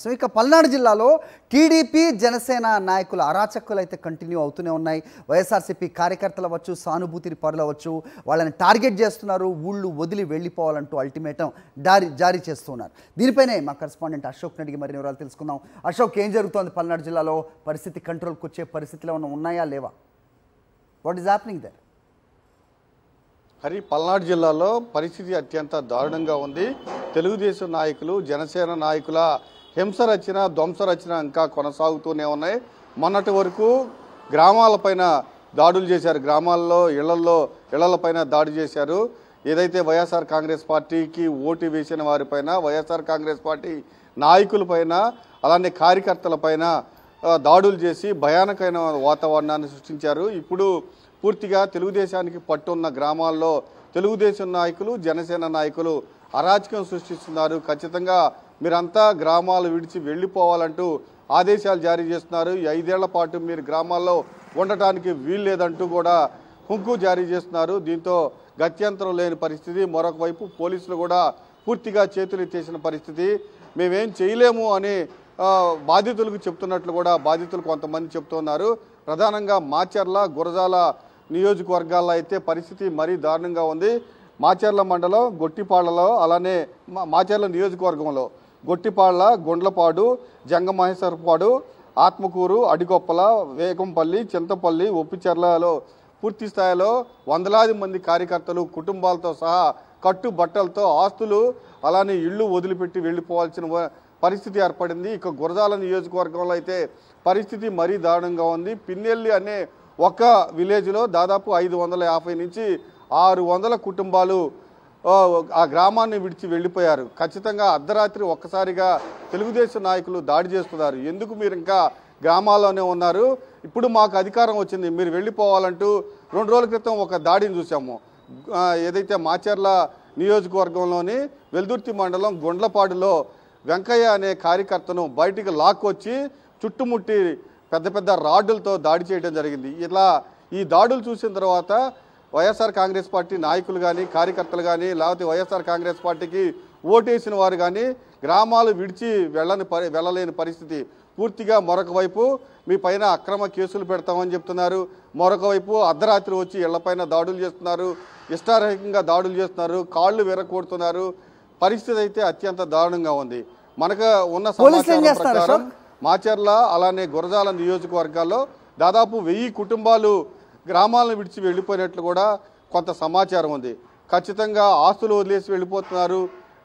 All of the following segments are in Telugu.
సో ఇక పల్నాడు జిల్లాలో టీడీపీ జనసేన నాయకుల అరాచకులు అయితే కంటిన్యూ అవుతూనే ఉన్నాయి. వైఎస్ఆర్సీపీ కార్యకర్తలు అవ్వచ్చు, సానుభూతి పరులు అవ్వచ్చు, వాళ్ళని టార్గెట్ చేస్తున్నారు. ఊళ్ళు వదిలి వెళ్ళిపోవాలంటూ అల్టిమేటం జారీ చేస్తున్నారు. దీనిపైనే మా కరెస్పాండెంట్ అశోక్ అడిగి మరిన్ని వివరాలు తెలుసుకుందాం. అశోక్, ఏం జరుగుతోంది పల్నాడు జిల్లాలో? పరిస్థితి కంట్రోల్కి వచ్చే పరిస్థితిలో ఉన్నాయా లేవా? What is happening there? Hari, Palnadu జిల్లాలో పరిస్థితి అత్యంత దారుణంగా ఉంది. తెలుగుదేశం నాయకులు, జనసేన నాయకుల హింస రచన, ధ్వంస రచన ఇంకా కొనసాగుతూనే ఉన్నాయి. మొన్నటి వరకు గ్రామాలపైన దాడులు చేశారు, గ్రామాల్లో ఇళ్లపైన దాడి చేశారు. ఏదైతే వైఎస్ఆర్ కాంగ్రెస్ పార్టీకి ఓటు వేసిన వారిపైన, వైఎస్ఆర్ కాంగ్రెస్ పార్టీ నాయకులపైన, అలానే కార్యకర్తలపైన దాడులు చేసి భయానకమైన వాతావరణాన్ని సృష్టించారు. ఇప్పుడు పూర్తిగా తెలుగుదేశానికి పట్టున్న గ్రామాల్లో తెలుగుదేశం నాయకులు, జనసేన నాయకులు అరాచకం సృష్టిస్తున్నారు. ఖచ్చితంగా మీరంతా గ్రామాలు విడిచి వెళ్ళిపోవాలంటూ ఆదేశాలు జారీ చేస్తున్నారు. 5 ఏళ్ల పాటు మీరు గ్రామాల్లో ఉండటానికి వీలు లేదంటూ కూడా హుంకు జారీ చేస్తున్నారు. దీంతో గత్యంతరం లేని పరిస్థితి. మరొక వైపు పోలీసులు కూడా పూర్తిగా చేతులు ఎత్తేసిన పరిస్థితి. మేమేం చేయలేము అని బాధితులకు చెప్తున్నట్లు కూడా బాధితులు కొంతమంది చెప్తున్నారు. ప్రధానంగా మాచర్ల, గురజాల నియోజకవర్గాల్లో అయితే పరిస్థితి మరీ దారుణంగా ఉంది. మాచర్ల మండలం గొట్టిపాళ్లలో, అలానే మాచర్ల నియోజకవర్గంలో గొట్టిపాళ్ల, గుండ్లపాడు, జంగమహేశ్వరపాడు, ఆత్మకూరు, అడికొప్పల, వేగంపల్లి, చింతపల్లి, ఒప్పిచెర్లలో పూర్తి స్థాయిలో వందలాది మంది కార్యకర్తలు కుటుంబాలతో సహా కట్టుబట్టలతో ఆస్తులు, అలానే ఇళ్లు వదిలిపెట్టి వెళ్ళిపోవాల్సిన పరిస్థితి ఏర్పడింది. ఇక గురజాల నియోజకవర్గంలో అయితే పరిస్థితి మరీ దారుణంగా ఉంది. పిన్నెల్లి అనే ఒక విలేజ్లో దాదాపు 550 నుంచి 600 కుటుంబాలు ఆ గ్రామాన్ని విడిచి వెళ్ళిపోయారు. ఖచ్చితంగా అర్ధరాత్రి ఒక్కసారిగా తెలుగుదేశం నాయకులు దాడి చేస్తున్నారు. ఎందుకు మీరు ఇంకా గ్రామాల్లోనే ఉన్నారు? ఇప్పుడు మాకు అధికారం వచ్చింది, మీరు వెళ్ళిపోవాలంటూ 2 రోజుల క్రితం ఒక దాడిని చూసాము. ఏదైతే మాచర్ల నియోజకవర్గంలోని వెల్దుర్తి మండలం గుండ్లపాడులో వెంకయ్య అనే కార్యకర్తను బయటికి లాక్కొచ్చి చుట్టుముట్టి పెద్ద పెద్ద రాడ్డులతో దాడి చేయడం జరిగింది. ఇలా ఈ దాడులు చూసిన తర్వాత వైఎస్ఆర్ కాంగ్రెస్ పార్టీ నాయకులు కానీ, కార్యకర్తలు కానీ, లేకపోతే వైఎస్ఆర్ కాంగ్రెస్ పార్టీకి ఓటేసిన వారు కానీ గ్రామాలు విడిచి వెళ్ళలేని పరిస్థితి. పూర్తిగా మరొక వైపు మీ పైన అక్రమ కేసులు పెడతామని చెప్తున్నారు. మరొక వైపు అర్ధరాత్రి వచ్చి ఇళ్లపైన దాడులు చేస్తున్నారు, ఇష్టారహితంగా దాడులు చేస్తున్నారు, కాళ్ళు విరగొడుతున్నారు. పరిస్థితి అయితే అత్యంత దారుణంగా ఉంది. మనకు ఉన్న సమాచారం ప్రకారం మాచర్ల, అలానే గురజాల నియోజకవర్గాల్లో దాదాపు 1000 కుటుంబాలు గ్రామాలను విడిచి వెళ్ళిపోయినట్లు కూడా కొంత సమాచారం ఉంది. ఖచ్చితంగా ఆస్తులు వదిలేసి వెళ్ళిపోతున్నారు,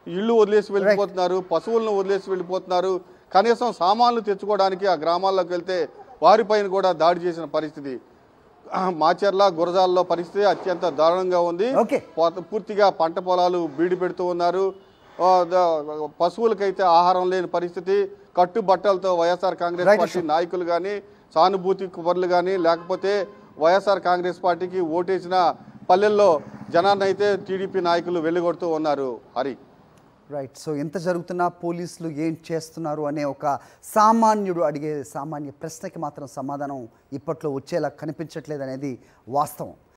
ఇళ్ళు వదిలేసి వెళ్ళిపోతున్నారు, పశువులను వదిలేసి వెళ్ళిపోతున్నారు. కనీసం సామాన్లు తెచ్చుకోవడానికి ఆ గ్రామాల్లోకి వెళ్తే వారిపైన కూడా దాడి చేసిన పరిస్థితి. మాచర్ల, గురజాలలో పరిస్థితి అత్యంత దారుణంగా ఉంది. పూర్తిగా పంట పొలాలు బీడి పెడుతూ ఉన్నారు. పశువులకైతే ఆహారం లేని పరిస్థితి. కట్టుబట్టలతో వైఎస్ఆర్ కాంగ్రెస్ పార్టీ నాయకులు కానీ, సానుభూతి పరులు కానీ, లేకపోతే వైఎస్ఆర్ కాంగ్రెస్ పార్టీకి ఓటేసిన పల్లెల్లో జనాన్ని అయితే టీడీపీ నాయకులు వెళ్ళగొడుతూ ఉన్నారు. హరి, రైట్. సో ఎంత జరుగుతున్నా పోలీసులు ఏం చేస్తున్నారు అనే ఒక సామాన్యుడు అడిగే సామాన్య ప్రశ్నకి మాత్రం సమాధానం ఇప్పట్లో వచ్చేలా కనిపించట్లేదు అనేది వాస్తవం.